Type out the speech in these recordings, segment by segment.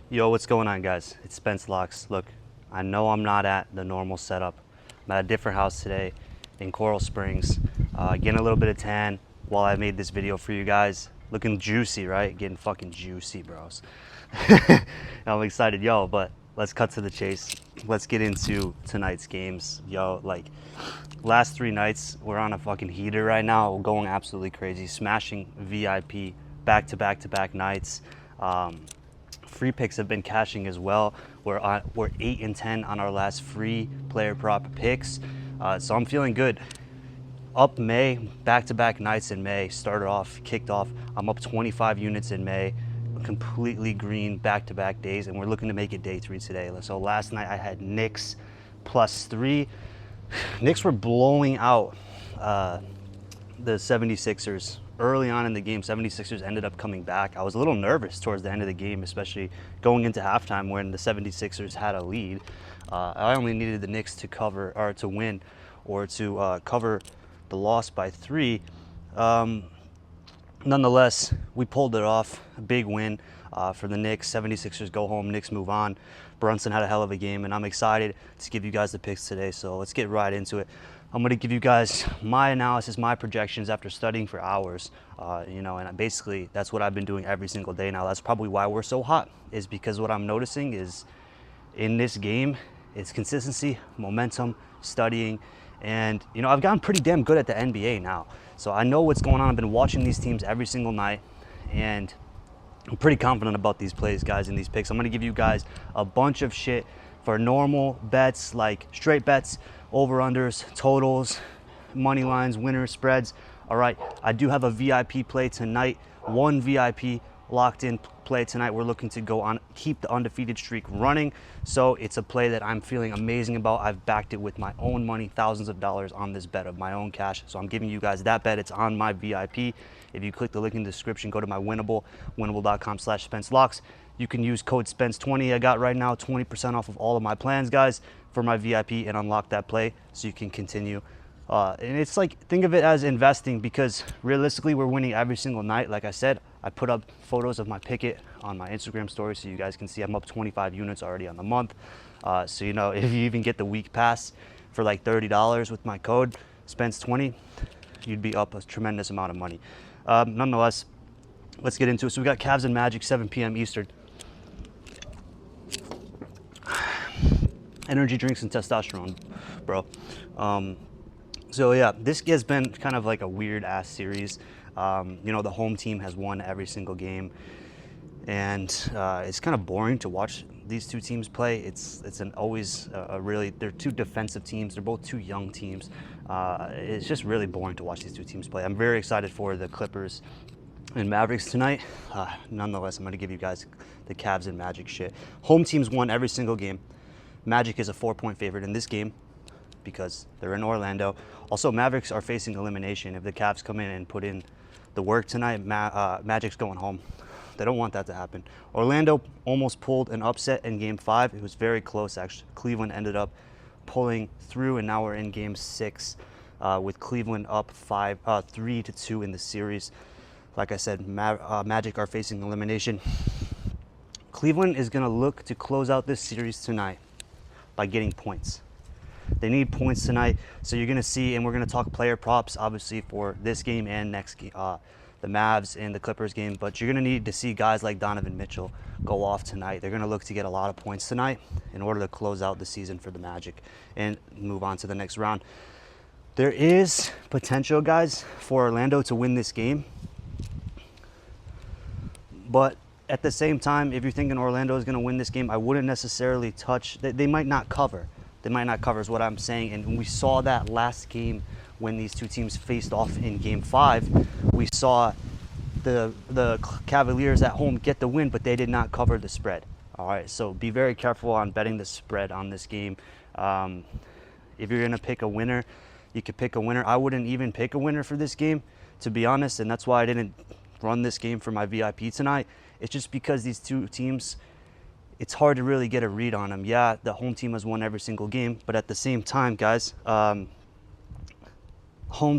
Yo, what's going on, guys? It's Spence Locks. Look, I know I'm not at the normal setup. I'm at a different house today in Coral Springs, getting a little bit of tan while I made this video for you guys. Looking juicy, right? Getting fucking juicy, bros. I'm excited, yo, but let's cut to the chase. Let's get into tonight's games. Yo, like, last 3 nights, we're on a fucking heater right now. We're going absolutely crazy, smashing VIP back-to-back-to-back nights. Free picks have been cashing as well. We're 8 and 10 on our last free player prop picks, so I'm feeling good. Up May, back-to-back nights in May, kicked off. I'm up 25 units in May, completely green back-to-back days, and we're looking to make it day 3 today. So last night I had Knicks +3. Knicks were blowing out the 76ers. Early on in the game, 76ers ended up coming back. I was a little nervous towards the end of the game, especially going into halftime when the 76ers had a lead. I only needed the Knicks to cover, or to win, or to cover the loss by 3. Nonetheless, we pulled it off. A big win for the Knicks. 76ers go home, Knicks move on. Brunson had a hell of a game, and I'm excited to give you guys the picks today, so let's get right into it. I'm going to give you guys my analysis, my projections after studying for hours, and basically that's what I've been doing every single day now. That's probably why we're so hot, is because what I'm noticing is in this game, it's consistency, momentum, studying, and, I've gotten pretty damn good at the NBA now. So I know what's going on. I've been watching these teams every single night, and I'm pretty confident about these plays, guys, and these picks. I'm going to give you guys a bunch of shit for normal bets, like straight bets, over-unders, totals, money lines, winners, spreads. All right, I do have a VIP play tonight, one VIP locked in play tonight. We're looking to go on, keep the undefeated streak running. So it's a play that I'm feeling amazing about. I've backed it with my own money, thousands of dollars on this bet of my own cash. So I'm giving you guys that bet. It's on my VIP. If you click the link in the description, go to my winnable.com/SpenceLocks. You can use code Spence20 I got right now, 20% off of all of my plans, guys, for my VIP, and unlock that play so you can continue. And it's like, think of it as investing, because realistically we're winning every single night. Like I said, I put up photos of my picket on my Instagram story so you guys can see I'm up 25 units already on the month. So if you even get the week pass for like $30 with my code Spence20, you'd be up a tremendous amount of money. Nonetheless, let's get into it. So we got Cavs and Magic, 7 p.m. Eastern. Energy drinks and testosterone, bro. So yeah, this has been kind of like a weird ass series. The home team has won every single game, and it's kind of boring to watch these two teams play. They're two defensive teams. They're both two young teams. It's just really boring to watch these two teams play. I'm very excited for the Clippers and Mavericks tonight. Nonetheless, I'm going to give you guys the Cavs and Magic shit. Home teams won every single game. Magic is a 4-point favorite in this game because they're in Orlando. Also, Mavericks are facing elimination. If the Cavs come in and put in the work tonight, Magic's going home. They don't want that to happen. Orlando almost pulled an upset in Game 5. It was very close, actually. Cleveland ended up pulling through, and now we're in Game 6 with Cleveland up 3-2 in the series. Like I said, Magic are facing elimination. Cleveland is going to look to close out this series tonight by getting points. They need points tonight, so you're going to see, and we're going to talk player props, obviously, for this game and next game, the Mavs and the Clippers game, but you're going to need to see guys like Donovan Mitchell go off tonight. They're going to look to get a lot of points tonight in order to close out the season for the Magic and move on to the next round. There is potential, guys, for Orlando to win this game, but at the same time, if you're thinking Orlando is going to win this game, I wouldn't necessarily touch. They might not cover. They might not cover is what I'm saying. And we saw that last game when these two teams faced off in Game 5. We saw the Cavaliers at home get the win, but they did not cover the spread. All right, so be very careful on betting the spread on this game. If you're going to pick a winner, you could pick a winner. I wouldn't even pick a winner for this game, to be honest, and that's why I didn't run this game for my VIP tonight. It's just because these two teams, it's hard to really get a read on them. Yeah, the home team has won every single game, but at the same time, guys, home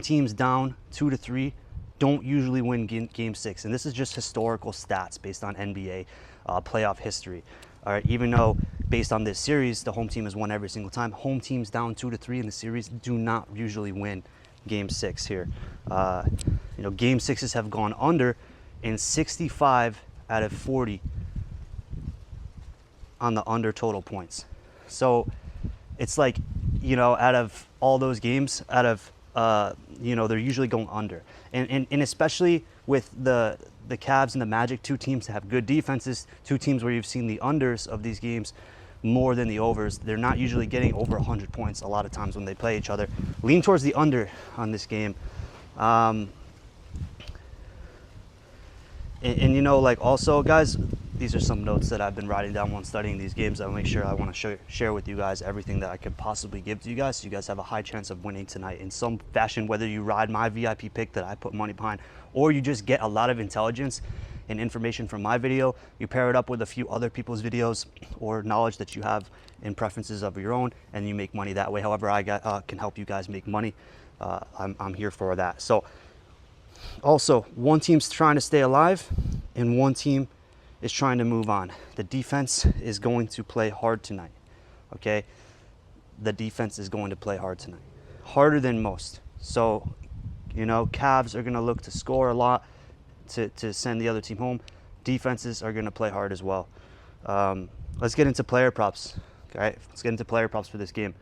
teams down 2-3 don't usually win game 6, and this is just historical stats based on NBA. playoff history. All right, even though based on this series, the home team has won every single time. Home teams down 2-3 in the series do not usually win Game 6 here. Game 6s have gone under in 65 out of 40 on the under total points. So it's like, out of all those games, they're usually going under. And especially with the Cavs and the Magic, two teams that have good defenses, two teams where you've seen the unders of these games more than the overs. They're not usually getting over 100 points a lot of times when they play each other. Lean towards the under on this game. Also, guys, these are some notes that I've been writing down while studying these games. I'll make sure I want to share with you guys everything that I could possibly give to you guys, so you guys have a high chance of winning tonight in some fashion, whether you ride my VIP pick that I put money behind, or you just get a lot of intelligence and information from my video. You pair it up with a few other people's videos or knowledge that you have and preferences of your own, and you make money that way. However I can help you guys make money, I'm here for that. So also, one team's trying to stay alive and one team is trying to move on. The defense is going to play hard tonight, okay? The defense is going to play hard tonight, harder than most. So, Cavs are going to look to score a lot to send the other team home. Defenses are going to play hard as well. Let's get into player props, okay? Let's get into player props for this game.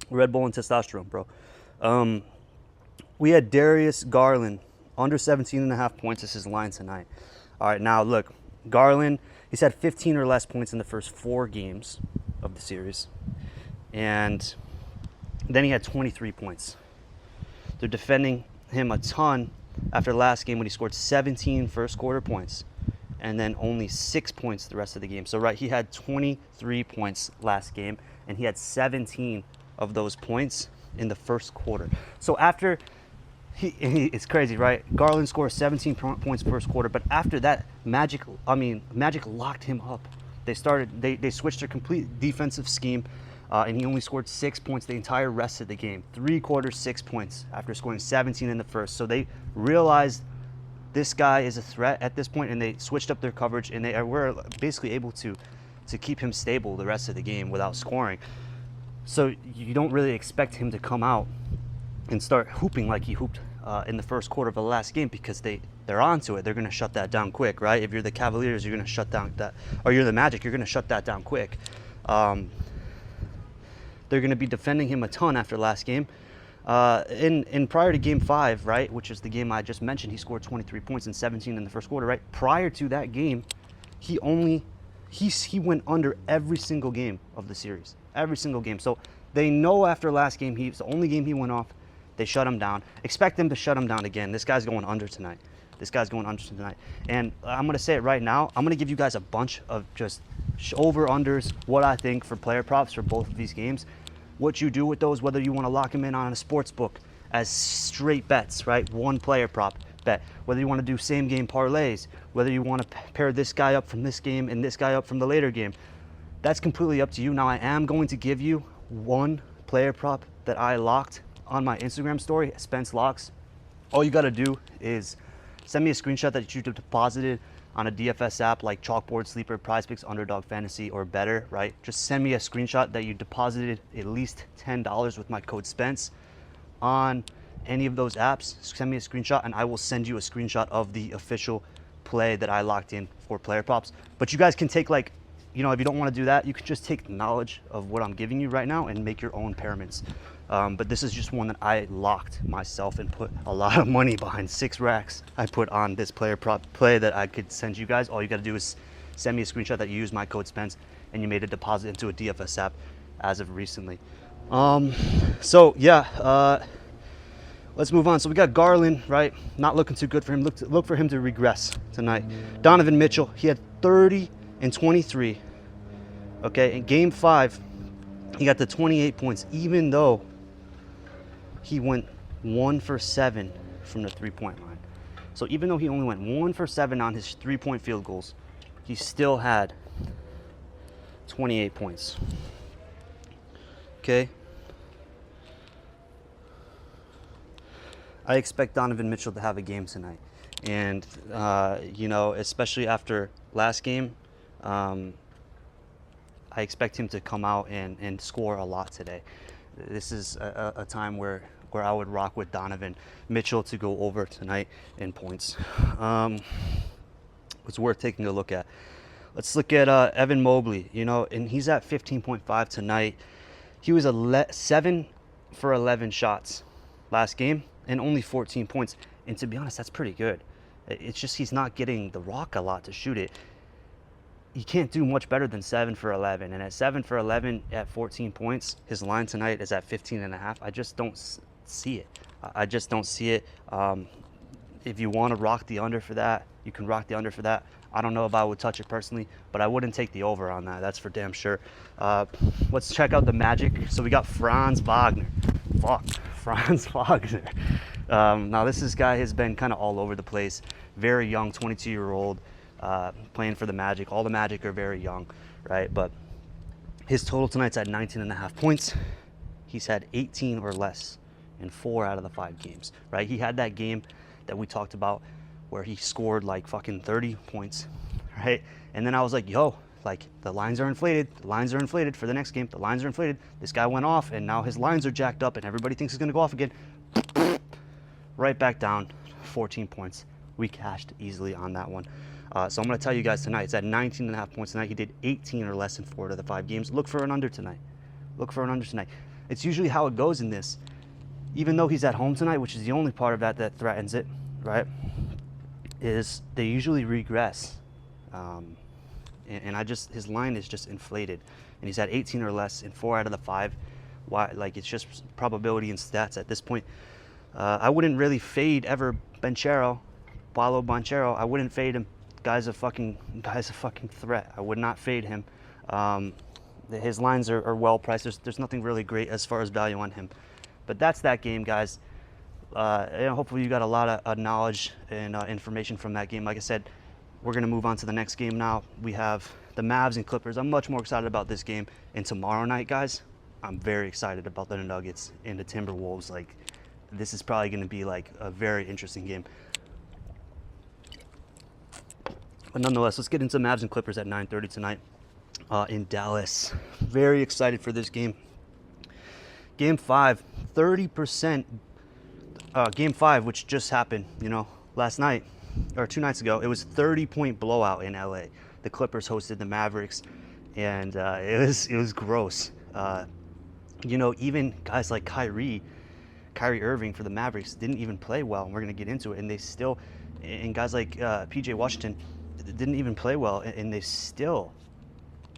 Red Bull and testosterone, bro. We had Darius Garland, under 17.5 points. This is line tonight. All right, now look, Garland, he's had 15 or less points in the first 4 games of the series. And then he had 23 points. They're defending him a ton after last game when he scored 17 first quarter points and then only 6 points the rest of the game. So, right, he had 23 points last game and he had 17 of those points in the first quarter. So after it's crazy, right? Garland scored 17 points first quarter, but after that, Magic locked him up. They switched their complete defensive scheme, and he only scored 6 points the entire rest of the game. 3 quarters, 6 points after scoring 17 in the first. So they realized this guy is a threat at this point, and they switched up their coverage, and they were basically able to keep him stable the rest of the game without scoring. So you don't really expect him to come out and start hooping like he hooped in the first quarter of the last game, because they're onto it. They're going to shut that down quick, right? If you're the Cavaliers, you're going to shut down that, or you're the Magic, you're going to shut that down quick. They're going to be defending him a ton after last game. In prior to Game 5, right, which is the game I just mentioned, he scored 23 points and 17 in the first quarter, right? Prior to that game, he went under every single game of the series. Every single game. So they know after last game, it's the only game he went off. They shut him down. Expect them to shut him down again. This guy's going under tonight. And I'm going to say it right now. I'm going to give you guys a bunch of just over-unders, what I think for player props for both of these games. What you do with those, whether you want to lock them in on a sports book as straight bets, right? One player prop bet. Whether you want to do same game parlays, whether you want to pair this guy up from this game and this guy up from the later game. That's completely up to you. Now, I am going to give you one player prop that I locked on my Instagram story, Spence Locks. All you got to do is send me a screenshot that you deposited on a DFS app like Chalkboard, Sleeper, PrizePicks, Underdog, Fantasy, or Betr, right? Just send me a screenshot that you deposited at least $10 with my code Spence on any of those apps. Send me a screenshot and I will send you a screenshot of the official play that I locked in for player props. But you guys can take, like, if you don't want to do that, you can just take knowledge of what I'm giving you right now and make your own pairments. But this is just one that I locked myself and put a lot of money behind. 6 racks I put on this player prop play that I could send you guys. All you got to do is send me a screenshot that you use my code Spence and you made a deposit into a DFS app as of recently. Let's move on. So we got Garland, right? Not looking too good for him. Look for him to regress tonight. Donovan Mitchell, he had 30 and 23. Okay, in Game 5, he got the 28 points, even though he went 1 for 7 from the three-point line. So even though he only went 1 for 7 on his three-point field goals, he still had 28 points. Okay. I expect Donovan Mitchell to have a game tonight. And, you know, especially after last game, I expect him to come out and score a lot today. This is a time where I would rock with Donovan Mitchell to go over tonight in points. It's worth taking a look at. Let's look at Evan Mobley, you know, and he's at 15.5 tonight. He was 7 for 11 shots last game and only 14 points. And to be honest, that's pretty good. It's just he's not getting the rock a lot to shoot it. You can't do much better than 7 for 11. And at 7 for 11 at 14 points, his line tonight is at 15.5. I just don't see it. I just don't see it. If you want to rock the under for that, you can rock the under for that. I don't know if I would touch it personally, but I wouldn't take the over on that. That's for damn sure. Let's check out the Magic. So we got Franz Wagner. Franz Wagner. Now this guy has been kind of all over the place. Very young, 22-year-old, playing for the Magic. All the Magic are very young, right? But his total tonight's at 19.5 points. He's had 18 or less in 4 out of the 5 games, right? He had that game that we talked about where he scored like fucking 30 points, right? And then I was like, yo, like the lines are inflated. The lines are inflated for the next game. The lines are inflated. This guy went off and now his lines are jacked up and everybody thinks he's going to go off again. Right back down, 14 points. We cashed easily on that one. So I'm going to tell you guys tonight, it's at 19.5 points tonight. He did 18 or less in 4 of the 5 games. Look for an under tonight. Look for an under tonight. It's usually how it goes in this. Even though he's at home tonight, which is the only part of that threatens it, right, is they usually regress. And his line is just inflated. And he's at 18 or less in 4 out of the 5. Why? Like, it's just probability and stats at this point. I wouldn't really fade ever Paolo Banchero. I wouldn't fade him. Guy's a fucking threat. I would not fade him. His lines are well priced. There's nothing really great as far as value on him. But that's that game, guys. Hopefully you got a lot of knowledge and information from that game. Like I said, we're going to move on to the next game now. We have the Mavs and Clippers. I'm much more excited about this game. And tomorrow night, guys, I'm very excited about the Nuggets and the Timberwolves. Like, this is probably going to be like a very interesting game. But nonetheless, let's get into Mavs and Clippers at 9:30 tonight in Dallas. Very excited for this game. Game 5, 30%. Game 5, which just happened, you know, last night or 2 nights ago. It was 30-point blowout in LA. The Clippers hosted the Mavericks, and it was gross. You know, even guys like Kyrie Irving for the Mavericks didn't even play well, and we're gonna get into it. And they still, and guys like PJ Washington didn't even play well, and they still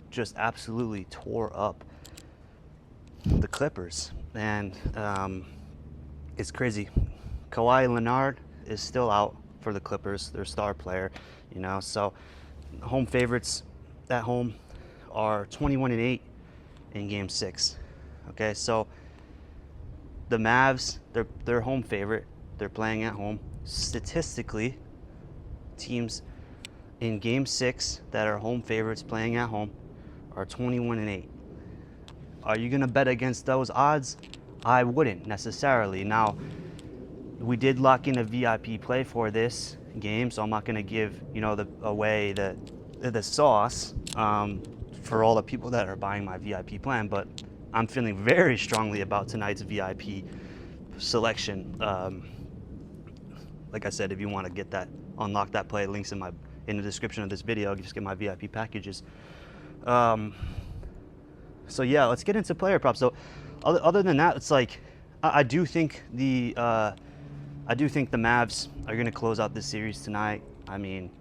just absolutely tore up the Clippers. And it's crazy. Kawhi Leonard is still out for the Clippers, their star player, you know. So home favorites at home are 21-8 in Game 6. Okay, so the Mavs, they're home favorite. They're playing at home. Statistically, teams in Game 6 that are home favorites playing at home are 21-8. Are you gonna bet against those odds? I wouldn't necessarily. Now, we did lock in a VIP play for this game, so I'm not gonna give, you know, away the sauce for all the people that are buying my VIP plan, but I'm feeling very strongly about tonight's VIP selection. Like I said, if you want to get that, unlock that play, links in the description of this video. Just get my VIP packages. So yeah, let's get into player props. So other than that, it's like I do think the Mavs are going to close out this series tonight. I mean,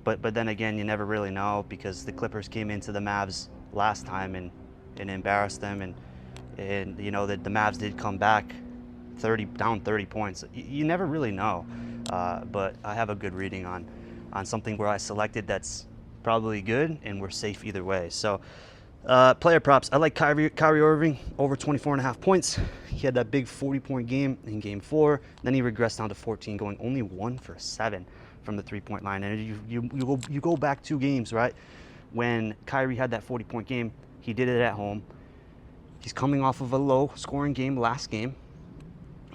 but then again, you never really know, because the Clippers came into the Mavs last time and embarrassed them, and you know that the Mavs did come back down 30 points. You never really know, but I have a good reading on something where I selected that's probably good, and we're safe either way. So player props, I like Kyrie Irving over 24.5 points. He had that big 40-point game in Game 4. Then he regressed down to 14, going only 1 for 7 from the 3-point line. And you go back 2 games, right? When Kyrie had that 40-point game, he did it at home. He's coming off of a low-scoring game last game.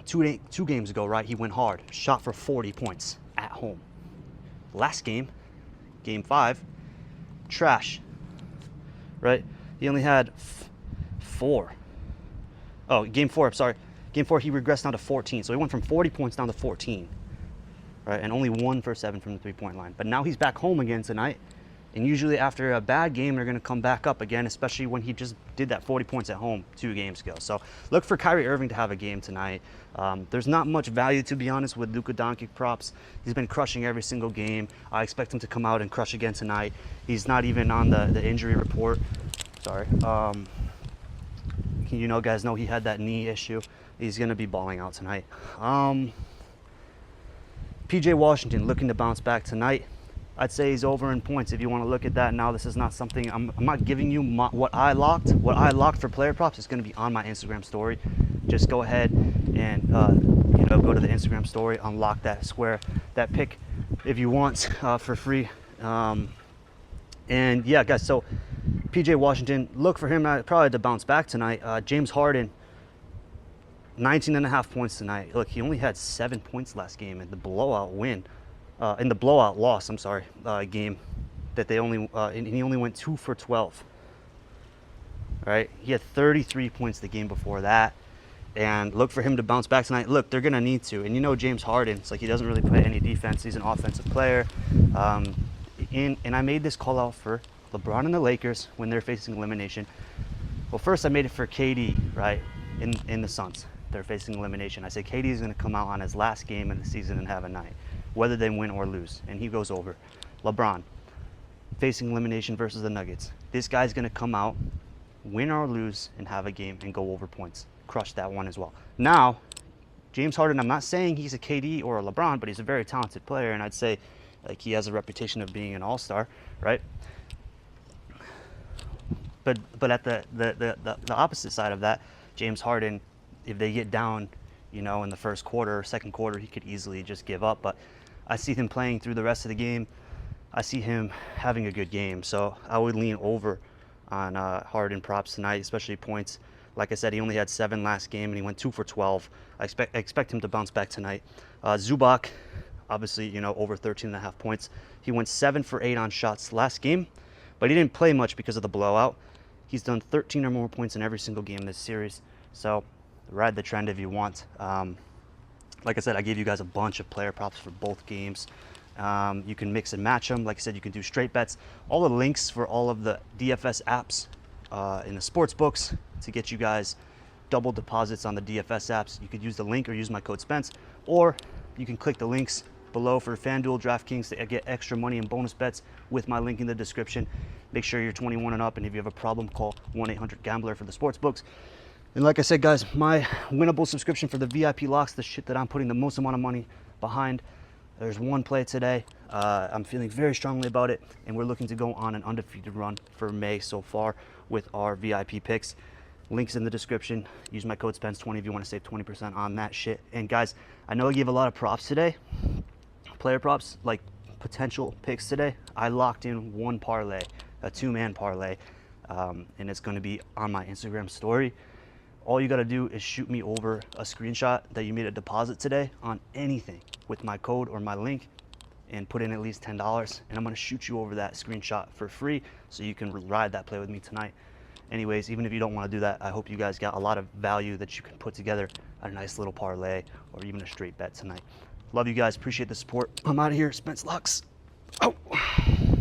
Two games ago, right? He went hard, shot for 40 points at home. Last game, game 5, trash, right? He only had 4. Oh, game 4, I'm sorry. Game 4, he regressed down to 14. So he went from 40 points down to 14, right? And only 1 for 7 from the 3-point line. But now he's back home again tonight. And usually after a bad game, they're going to come back up again, especially when he just did that 40 points at home 2 games ago. So look for Kyrie Irving to have a game tonight. There's not much value, to be honest, with Luka Doncic props. He's been crushing every single game. I expect him to come out and crush again tonight. He's not even on the injury report. Sorry. You know, guys know he had that knee issue. He's going to be balling out tonight. PJ Washington looking to bounce back tonight. I'd say he's over in points if you want to look at that now. This is not something, I'm not giving you what I locked. What I locked for player props is going to be on my Instagram story. Just go ahead and you know, go to the Instagram story, unlock that square, that pick if you want for free. And yeah, guys, so PJ Washington, look for him probably to bounce back tonight. James Harden, 19.5 points tonight. Look, he only had 7 points last game in the blowout win. In the blowout loss, I'm sorry, game that they only, and he only went 2 for 12. Right? He had 33 points the game before that. And look for him to bounce back tonight. Look, they're going to need to. And you know James Harden, it's like he doesn't really play any defense. He's an offensive player. And I made this call out for LeBron and the Lakers when they're facing elimination. Well, first I made it for KD, right, in the Suns. They're facing elimination. I said KD is going to come out on his last game of the season and have a night, whether they win or lose, and he goes over. LeBron, facing elimination versus the Nuggets. This guy's going to come out, win or lose, and have a game and go over points. Crush that one as well. Now, James Harden, I'm not saying he's a KD or a LeBron, but he's a very talented player, and I'd say like he has a reputation of being an all-star, right? But at the opposite side of that, James Harden, if they get down, you know, in the first quarter or second quarter, he could easily just give up. But I see him playing through the rest of the game. I see him having a good game. So I would lean over on Harden props tonight, especially points. Like I said, he only had 7 last game, and he went 2 for 12. I expect him to bounce back tonight. Zubac, obviously, you know, over 13.5 points. He went 7 for 8 on shots last game, but he didn't play much because of the blowout. He's done 13 or more points in every single game this series. So ride the trend if you want. Like I said, I gave you guys a bunch of player props for both games. You can mix and match them. Like I said, you can do straight bets. All the links for all of the DFS apps in the sports books to get you guys double deposits on the DFS apps. You could use the link or use my code Spence, or you can click the links below for FanDuel, DraftKings to get extra money and bonus bets with my link in the description. Make sure you're 21 and up, and if you have a problem, call 1-800-GAMBLER for the sports books. And like I said, guys, my winnable subscription for the VIP locks, the shit that I'm putting the most amount of money behind, there's one play today. I'm feeling very strongly about it, and we're looking to go on an undefeated run for May so far with our VIP picks. Links in the description. Use my code Spence20 if you want to save 20% on that shit. And guys, I know I gave a lot of props today, player props, like potential picks today. I locked in one parlay, a 2-man parlay, and it's going to be on my Instagram story. All you got to do is shoot me over a screenshot that you made a deposit today on anything with my code or my link, and put in at least $10, and I'm going to shoot you over that screenshot for free so you can ride that play with me tonight. Anyways, even if you don't want to do that, I hope you guys got a lot of value that you can put together a nice little parlay or even a straight bet tonight. Love you guys. Appreciate the support. I'm out of here. Spence Lux. Out.